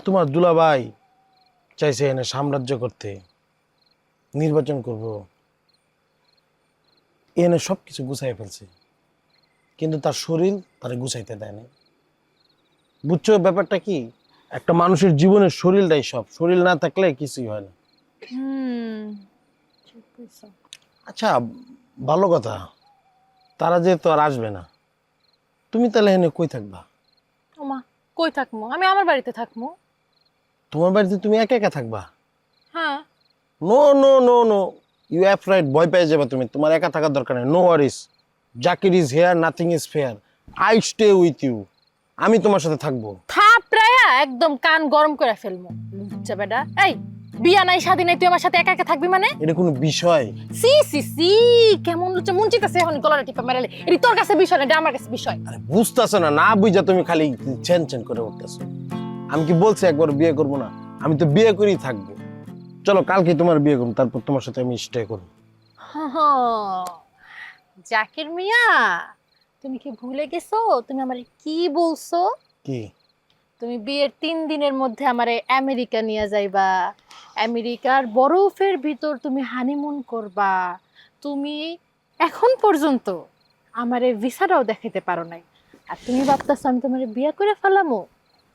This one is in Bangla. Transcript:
তোমার দুলাভাই চাইছে এনে সাম্রাজ্য করতে, নির্বাচন করব, এনে সব কিছু গুছাই ফেলছে, কিন্তু তার শরীর তারে গুছাইতে দেয় না। বুঝছো ব্যাপারটা কি? একটা মানুষের জীবনের শরীরটাই সব, শরীর না থাকলে কিছুই হয় না। হুম, ঠিক কইছো। আচ্ছা, ভালো কথা, তারা যেহেতু আর আসবে না, তুমি তাহলে এনে কই থাকবা? ওমা, কই থাকমু? আমি আমার বাড়িতে থাকমু। তোমার বাড়িতে তুমি একা একা থাকবা? হ্যাঁ। No no no no, you have right, ভয় পেয়ে যাবে তুমি, তোমার একা থাকার দরকার নেই। No worries, Zakir is here, nothing is fair, I stay with you, আমি তোমার সাথে থাকবো। থাপড়ায়া একদম কান গরম করে ফেলমু। লুচ্চা বেটা। এই, বিয়া নাই শাদী নাই, তুই আমার সাথে একা একা থাকবি মানে? এটা কোনো বিষয়? সি সি সি, কেমন লুচ্চা, মন চাইতাছে এখন গলাটা টিপা মেরালে। এটি তোর কাছে বিষয় না, এটা আমার কাছে বিষয়। আরে বুঝতেছো না, না বুঝা তুমি খালি চেন চেন করে উঠতেছো। আমি কি বলছি একবার বিয়ে করবো না? আমি তো বিয়ে করেই থাকবো। চলো কালকে তোমার বিয়ে করবো, তারপর তোমার সাথে আমি স্টে করবো। জাকির মিয়া, তুমি কি ভুলে গেছো তুমি আমারে কি বলছো? কি? তুমি বিয়ের 3 দিনের মধ্যে আমারে আমেরিকা নিয়ে যাইবা, আমেরিকার বরফের ভিতর তুমি হানিমুন করবা। তুমি এখন পর্যন্ত আমারে ভিসাটাও দেখাইতে পারো নাই, আর তুমি ভাবতেছো আমি তোমারে বিয়ে করে ফেলামো?